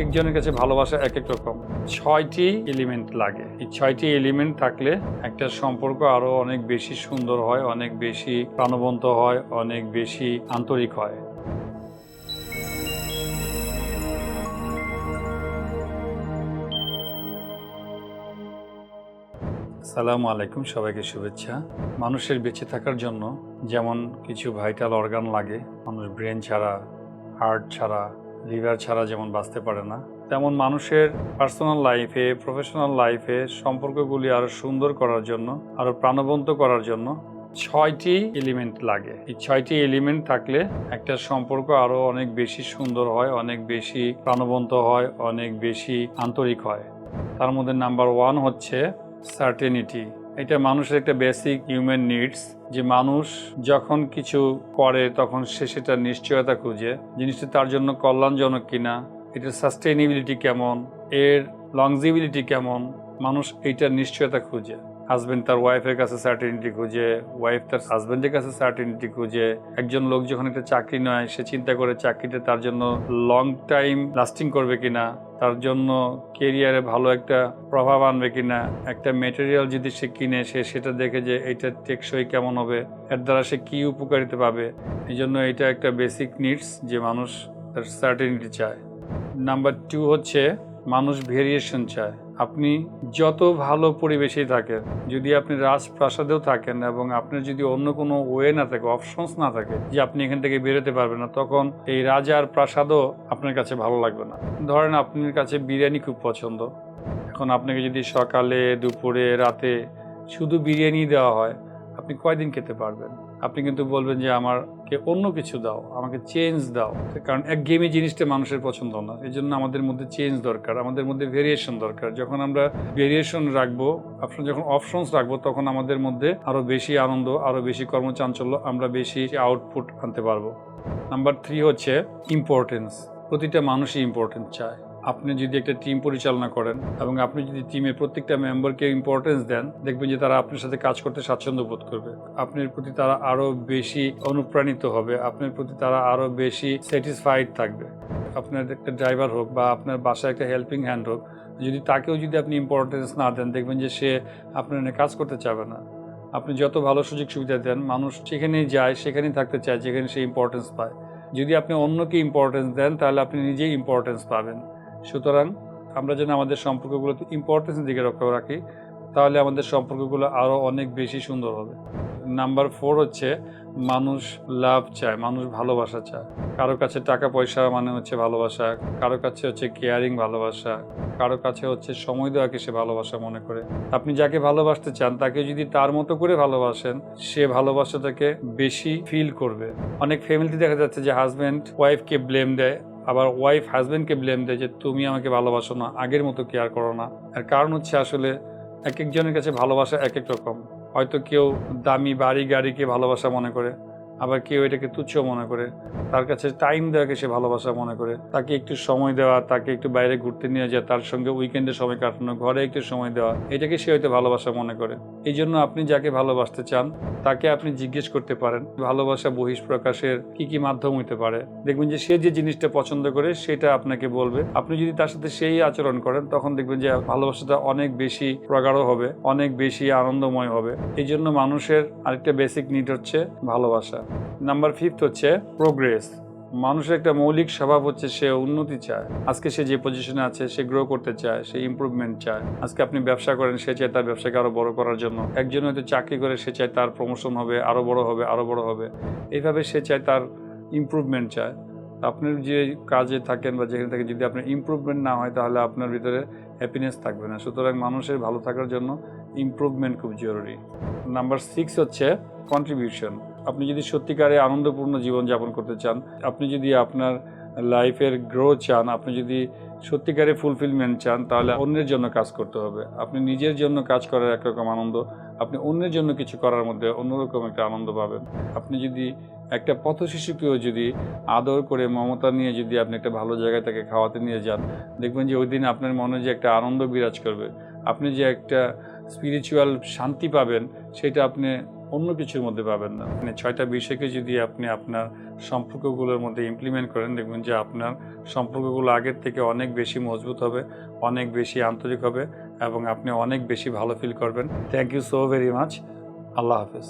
একজনের কাছে ভালোবাসা এক এক রকম। ৬টি এলিমেন্ট লাগে। এই ৬টি এলিমেন্ট থাকলে একটা সম্পর্ক আরো অনেক বেশি সুন্দর হয়, অনেক বেশি প্রাণবন্ত হয়, অনেক বেশি আন্তরিক হয়। আসসালামু আলাইকুম, সবাইকে শুভেচ্ছা। মানুষের বেঁচে থাকার জন্য যেমন কিছু ভাইটাল অর্গান লাগে, মানুষ ব্রেন ছাড়া, হার্ট ছাড়া, লিভার ছাড়া যেমন বাঁচতে পারে না, তেমন মানুষের পার্সোনাল লাইফে, প্রফেশনাল লাইফে সম্পর্কগুলি আরো সুন্দর করার জন্য, আরো প্রাণবন্ত করার জন্য ৬টি এলিমেন্ট লাগে। এই ৬টি এলিমেন্ট থাকলে একটা সম্পর্ক আরো অনেক বেশি সুন্দর হয়, অনেক বেশি প্রাণবন্ত হয়, অনেক বেশি আন্তরিক হয়। তার মধ্যে নাম্বার 1 হচ্ছে সার্টেনিটি। এটা মানুষের একটা বেসিক হিউম্যান নিডস, যে মানুষ যখন কিছু করে তখন সে সেটা নিশ্চয়তা খুঁজে, জিনিসটা তার জন্য কল্যাণজনক কিনা, এটার সাস্টেইনেবিলিটি কেমন, এর লংজিবিলিটি কেমন, মানুষ এইটার নিশ্চয়তা খুঁজে। হাজবেন্ড তার ওয়াইফের কাছে সার্টেনিটি খুঁজে, ওয়াইফ তার হাজবেন্ডের কাছে সার্টেনিটি খুঁজে। একজন লোক যখন একটা চাকরি নেয়, সে চিন্তা করে চাকরিটা তার জন্য লং টাইম লাস্টিং করবে কিনা, তার জন্য কেরিয়ারে ভালো একটা প্রভাব আনবে কিনা। একটা মেটেরিয়াল যদি সে কিনে, সে সেটা দেখে যে এইটা টেকসই কেমন হবে, এর দ্বারা সে কি উপকারিতা পাবে। এই জন্য এটা একটা বেসিক নিডস, যে মানুষ তার সার্টেনিটি চায়। নাম্বার 2 হচ্ছে মানুষ ভেরিয়েশন চায়। আপনি যত ভালো পরিবেশেই থাকেন, যদি আপনি রাজপ্রাসাদেও থাকেন এবং আপনার যদি অন্য কোনো ওয়ে না থাকে, অপশনস না থাকে যে আপনি এখান থেকে বেরোতে পারবেন না, তখন এই রাজার প্রাসাদও আপনার কাছে ভালো লাগবে না। ধরেন আপনার কাছে বিরিয়ানি খুব পছন্দ, এখন আপনাকে যদি সকালে, দুপুরে, রাতে শুধু বিরিয়ানি দেওয়া হয়, আপনি কয়দিন খেতে পারবেন? আপনি কিন্তু বলবেন যে আমাকে অন্য কিছু দাও, আমাকে চেঞ্জ দাও। কারণ একঘেয়েমি জিনিসটা মানুষের পছন্দ না। এই জন্য আমাদের মধ্যে চেঞ্জ দরকার, আমাদের মধ্যে ভেরিয়েশন দরকার। যখন আমরা ভেরিয়েশন রাখবো, যখন অপশনস রাখবো, তখন আমাদের মধ্যে আরো বেশি আনন্দ, আরো বেশি কর্মচাঞ্চল্য, আমরা বেশি আউটপুট আনতে পারবো। নাম্বার 3 হচ্ছে ইম্পর্টেন্স। প্রতিটা মানুষই ইম্পর্টেন্স চায়। আপনি যদি একটা টিম পরিচালনা করেন এবং আপনি যদি টিমের প্রত্যেকটা মেম্বারকে ইম্পর্টেন্স দেন, দেখবেন যে তারা আপনার সাথে কাজ করতে স্বাচ্ছন্দ্য বোধ করবে। আপনার প্রতি তারা আরো বেশি অনুপ্রাণিত হবে, আপনার প্রতি তারা আরো বেশি স্যাটিসফাইড থাকবে। আপনার একটা ড্রাইভার হোক বা আপনার বাসায় একটা হেল্পিং হ্যান্ড হোক, যদি তাকেও যদি আপনি ইম্পর্টেন্স না দেন, দেখবেন যে সে আপনার নিয়ে কাজ করতে চাবে না। আপনি যত ভালো সুযোগ সুবিধা দেন, মানুষ সেখানেই যায়, সেখানেই থাকতে চায় যেখানে সে ইম্পর্টেন্স পায়। যদি আপনি অন্যকে ইম্পর্টেন্স দেন, তাহলে আপনি নিজেই ইম্পর্টেন্স পাবেন। সুতরাং আমরা যেন আমাদের সম্পর্কগুলোতে ইম্পর্টেন্সের দিকে লক্ষ্য রাখি, তাহলে আমাদের সম্পর্কগুলো আরও অনেক বেশি সুন্দর হবে। নাম্বার 4 হচ্ছে মানুষ লাভ চায়, মানুষ ভালোবাসা চায়। কারো কাছে টাকা পয়সা মানে হচ্ছে ভালোবাসা, কারো কাছে হচ্ছে কেয়ারিং ভালোবাসা, কারো কাছে হচ্ছে সময় দেওয়াকে সে ভালোবাসা মনে করে। আপনি যাকে ভালোবাসতে চান, তাকে যদি তার মতো করে ভালোবাসেন, সে ভালোবাসাটাকে বেশি ফিল করবে। অনেক ফ্যামিলিতে দেখা যাচ্ছে যে হাজব্যান্ড ওয়াইফকে ব্লেম দেয়, আবার ওয়াইফ হাজব্যান্ডকে ব্লেম দেয় যে তুমি আমাকে ভালোবাসো না, আগের মতো কেয়ার করো না। এর কারণ হচ্ছে আসলে এক একজনের কাছে ভালোবাসা এক এক রকম। হয়তো কেউ দামি বাড়ি গাড়িকে ভালোবাসা মনে করে, আবার কেউ এটাকে তুচ্ছ মনে করে। তার কাছে টাইম দেওয়াকে সে ভালোবাসা মনে করে, তাকে একটু সময় দেওয়া, তাকে একটু বাইরে ঘুরতে নিয়ে যাওয়া, তার সঙ্গে উইকেন্ডে সময় কাটানো, ঘরে একটু সময় দেওয়া, এটাকে সে হয়তো ভালোবাসা মনে করে। এই জন্য আপনি যাকে ভালোবাসতে চান, তাকে আপনি জিজ্ঞেস করতে পারেন ভালোবাসা বহিঃপ্রকাশের কি কি মাধ্যম হইতে পারে। দেখবেন যে সে যে জিনিসটা পছন্দ করে সেটা আপনাকে বলবে। আপনি যদি তার সাথে সেই আচরণ করেন, তখন দেখবেন যে ভালোবাসাটা অনেক বেশি প্রগাঢ় হবে, অনেক বেশি আনন্দময় হবে। এই জন্য মানুষের আরেকটা বেসিক নিড হচ্ছে ভালোবাসা। নাম্বার 5 হচ্ছে প্রোগ্রেস। মানুষের একটা মৌলিক স্বভাব হচ্ছে সে উন্নতি চায়। আজকে সে যে পজিশনে আছে, সে গ্রো করতে চায়, সে ইমপ্রুভমেন্ট চায়। আজকে আপনি ব্যবসা করেন, সে চায় তার ব্যবসাকে আরো বড় করার জন্য। একজন হয়তো চাকরি করে, সে চায় তার প্রমোশন হবে, আরো বড় হবে, আরো বড় হবে। এইভাবে সে চায় তার ইমপ্রুভমেন্ট চায়। আপনি যে কাজে থাকেন বা যেখানে থাকেন, যদি আপনার ইমপ্রুভমেন্ট না হয়, তাহলে আপনার ভিতরে হ্যাপিনেস থাকবে না। সুতরাং মানুষের ভালো থাকার জন্য ইমপ্রুভমেন্ট খুব জরুরি। নাম্বার 6 হচ্ছে কন্ট্রিবিউশন। আপনি যদি সত্যিকারে আনন্দপূর্ণ জীবনযাপন করতে চান, আপনি যদি আপনার লাইফের গ্রো চান, আপনি যদি সত্যিকারে ফুলফিলমেন্ট চান, তাহলে অন্যের জন্য কাজ করতে হবে। আপনি নিজের জন্য কাজ করার একরকম আনন্দ, আপনি অন্যের জন্য কিছু করার মধ্যে অন্যরকম একটা আনন্দ পাবেন। আপনি যদি একটা পথ শিশুকেও যদি আদর করে, মমতা নিয়ে যদি আপনি একটা ভালো জায়গায় তাকে খাওয়াতে নিয়ে যান, দেখবেন যে ওই দিন আপনার মনে যে একটা আনন্দ বিরাজ করবে, আপনি যে একটা স্পিরিচুয়াল শান্তি পাবেন, সেটা আপনি অন্য কিছুর মধ্যে পাবেন না। মানে 6টা বিষয়কে যদি আপনি আপনার সম্পর্কগুলোর মধ্যে ইমপ্লিমেন্ট করেন, দেখবেন যে আপনার সম্পর্কগুলো আগের থেকে অনেক বেশি মজবুত হবে, অনেক বেশি আন্তরিক হবে এবং আপনি অনেক বেশি ভালো ফিল করবেন। Thank you so very much. আল্লাহ হাফেজ।